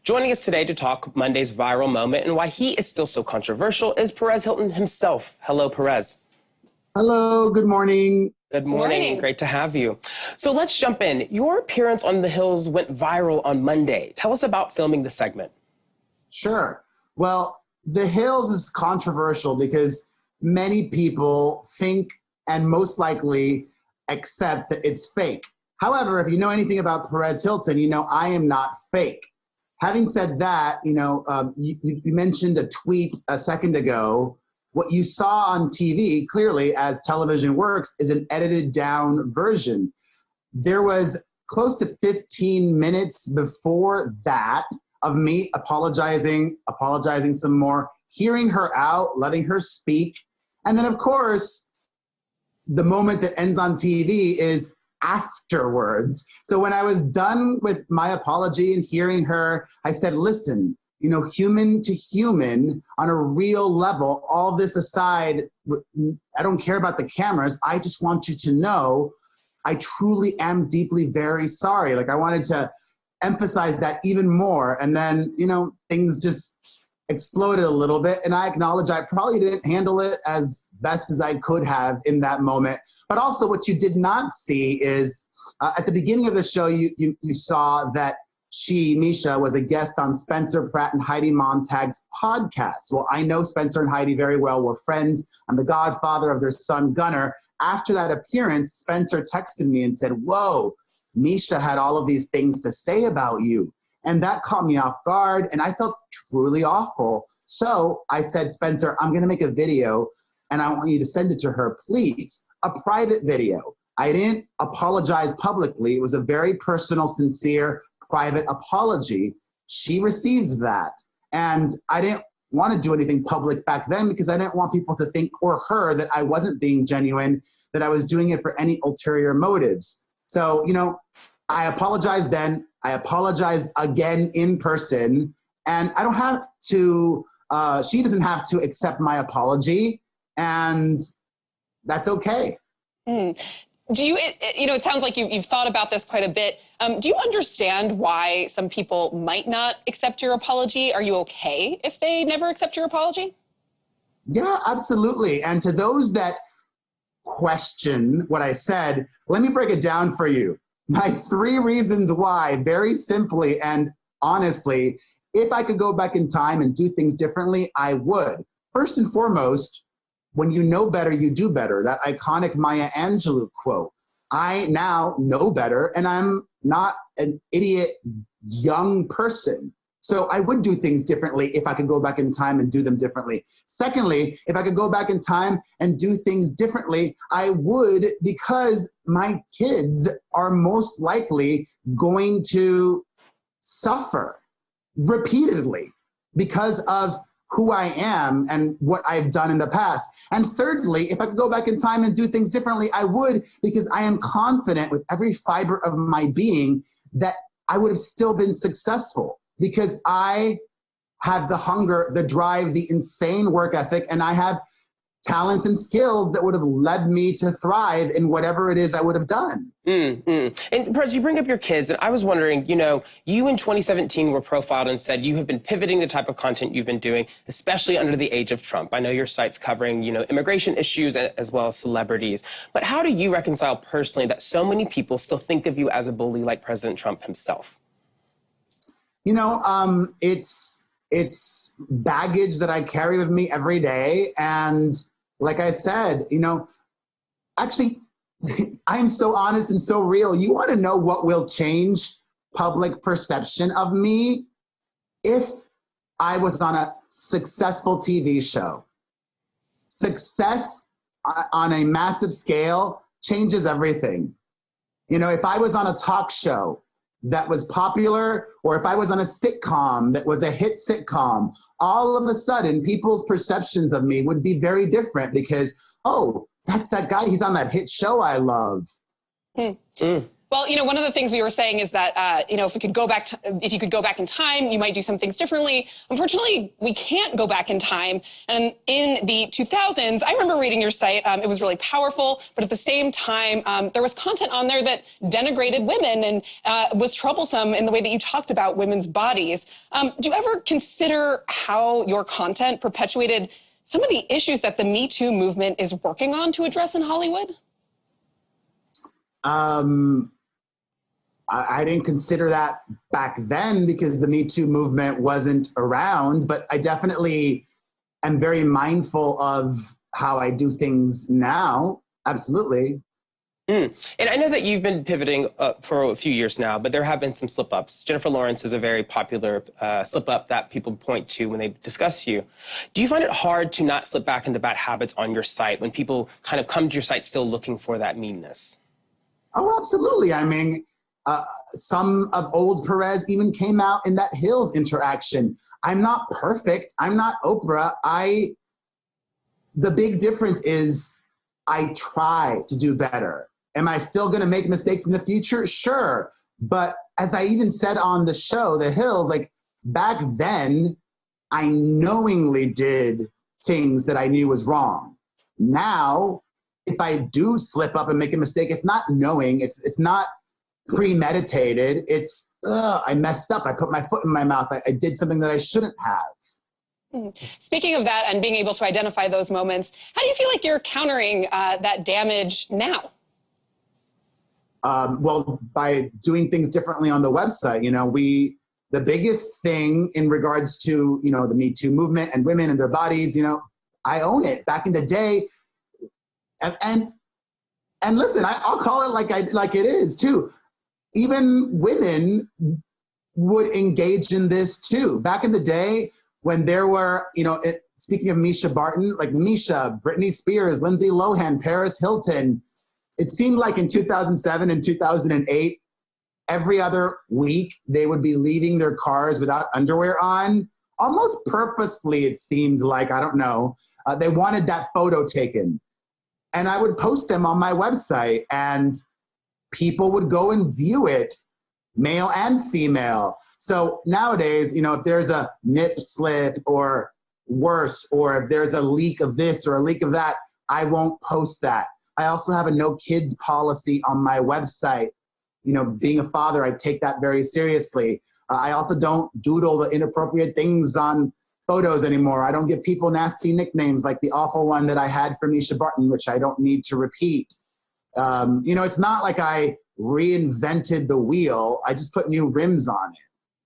Joining us today to talk Monday's viral moment and why he is still so controversial is Perez Hilton himself. Hello, Perez. Hello, good morning. Good morning. Great to have you. So let's jump in. Your appearance on The Hills went viral on Monday. Tell us about filming the segment. Sure. Well, The Hills is controversial because many people think and most likely accept that it's fake. However, if you know anything about Perez Hilton, you know I am not fake. Having said that, you mentioned a tweet a second ago. What you saw on TV, clearly, as television works, is an edited down version. There was close to 15 minutes before that of me apologizing some more, hearing her out, letting her speak. And then, of course, the moment that ends on TV is afterwards. So when I was done with my apology and hearing her, I said, listen, human to human on a real level, all this aside, I don't care about the cameras. I just want you to know I truly am deeply very sorry. Like, I wanted to emphasize that even more. And then, things just exploded a little bit. And I acknowledge I probably didn't handle it as best as I could have in that moment. But also what you did not see is at the beginning of the show, you saw that Mischa, was a guest on Spencer Pratt and Heidi Montag's podcast. Well, I know Spencer and Heidi very well. We're friends. I'm the godfather of their son, Gunnar. After that appearance, Spencer texted me and said, whoa, Mischa had all of these things to say about you. And that caught me off guard, and I felt truly awful. So I said, Spencer, I'm going to make a video, and I want you to send it to her, please. A private video. I didn't apologize publicly. It was a very personal, sincere, private apology. She received that. And I didn't want to do anything public back then because I didn't want people to think, or her, that I wasn't being genuine, that I was doing it for any ulterior motives. So, I apologized then. I apologized again in person. And I don't have to, she doesn't have to accept my apology. And that's okay. Do you, it sounds like you've thought about this quite a bit. Do you understand why some people might not accept your apology? Are you okay if they never accept your apology? Yeah, absolutely. And to those that question what I said, let me break it down for you. My 3 reasons why, very simply and honestly, if I could go back in time and do things differently, I would. First and foremost, when you know better, you do better. That iconic Maya Angelou quote. I now know better, and I'm not an idiot young person. So I would do things differently if I could go back in time and do them differently. Secondly, if I could go back in time and do things differently, I would, because my kids are most likely going to suffer repeatedly because of who I am and what I've done in the past. And thirdly, if I could go back in time and do things differently, I would, because I am confident with every fiber of my being that I would have still been successful, because I have the hunger, the drive, the insane work ethic, and I have talents and skills that would have led me to thrive in whatever it is I would have done. And Perez, you bring up your kids, and I was wondering, you in 2017 were profiled and said you have been pivoting the type of content you've been doing, especially under the age of Trump. I know your site's covering, immigration issues as well as celebrities. But how do you reconcile personally that so many people still think of you as a bully like President Trump himself? It's baggage that I carry with me every day. And like I said, actually, I am so honest and so real. You want to know what will change public perception of me? If I was on a successful TV show. Success on a massive scale changes everything. If I was on a talk show that was popular, or if I was on a sitcom that was a hit sitcom, all of a sudden people's perceptions of me would be very different because, oh, that's that guy, he's on that hit show I love. Well, Well, one of the things we were saying is that, if you could go back in time, you might do some things differently. Unfortunately, we can't go back in time. And in the 2000s, I remember reading your site. It was really powerful, but at the same time, there was content on there that denigrated women and was troublesome in the way that you talked about women's bodies. Do you ever consider how your content perpetuated some of the issues that the Me Too movement is working on to address in Hollywood? I didn't consider that back then because the Me Too movement wasn't around, but I definitely am very mindful of how I do things now. Absolutely. And I know that you've been pivoting for a few years now, but there have been some slip-ups. Jennifer Lawrence is a very popular slip-up that people point to when they discuss you. Do you find it hard to not slip back into bad habits on your site when people kind of come to your site still looking for that meanness? Oh, absolutely. I mean, some of old Perez even came out in that Hills interaction. I'm not perfect. I'm not Oprah. The big difference is I try to do better. Am I still going to make mistakes in the future? Sure. But as I even said on the show, The Hills, like back then, I knowingly did things that I knew was wrong. Now, if I do slip up and make a mistake, it's not knowing, it's not premeditated. It's, I messed up. I put my foot in my mouth. I did something that I shouldn't have. Speaking of that and being able to identify those moments, how do you feel like you're countering that damage now? Well, by doing things differently on the website. The biggest thing in regards to, the Me Too movement and women and their bodies, I own it. Back in the day, and listen, I'll call it like it is too. Even women would engage in this too. Back in the day when there were, speaking of Mischa Barton, like Mischa, Britney Spears, Lindsay Lohan, Perez Hilton, it seemed like in 2007 and 2008, every other week they would be leaving their cars without underwear on, almost purposefully, it seemed like, I don't know. They wanted that photo taken. And I would post them on my website and people would go and view it, male and female. So nowadays, if there's a nip slip or worse, or if there's a leak of this or a leak of that, I won't post that. I also have a no kids policy on my website. Being a father, I take that very seriously. I also don't doodle the inappropriate things on photos anymore. I don't give people nasty nicknames like the awful one that I had for Mischa Barton, which I don't need to repeat. It's not like I reinvented the wheel. I just put new rims on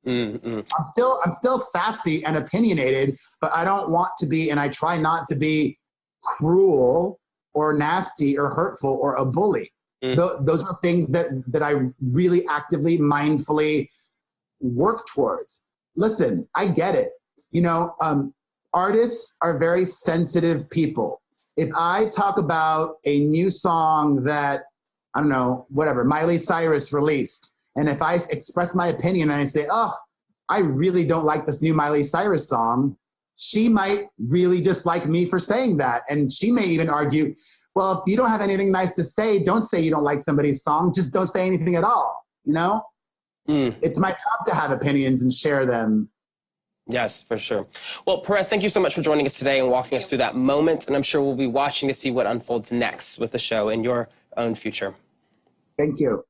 it. Mm-hmm. I'm still sassy and opinionated, but I don't want to be, and I try not to be cruel or nasty or hurtful or a bully. Those are things that I really actively, mindfully work towards. Listen, I get it. Artists are very sensitive people. If I talk about a new song that, I don't know, whatever, Miley Cyrus released, and if I express my opinion and I say, I really don't like this new Miley Cyrus song, she might really dislike me for saying that. And she may even argue, well, if you don't have anything nice to say, don't say you don't like somebody's song. Just don't say anything at all, It's my job to have opinions and share them. Yes, for sure. Well, Perez, thank you so much for joining us today and walking us through that moment. And I'm sure we'll be watching to see what unfolds next with the show in your own future. Thank you.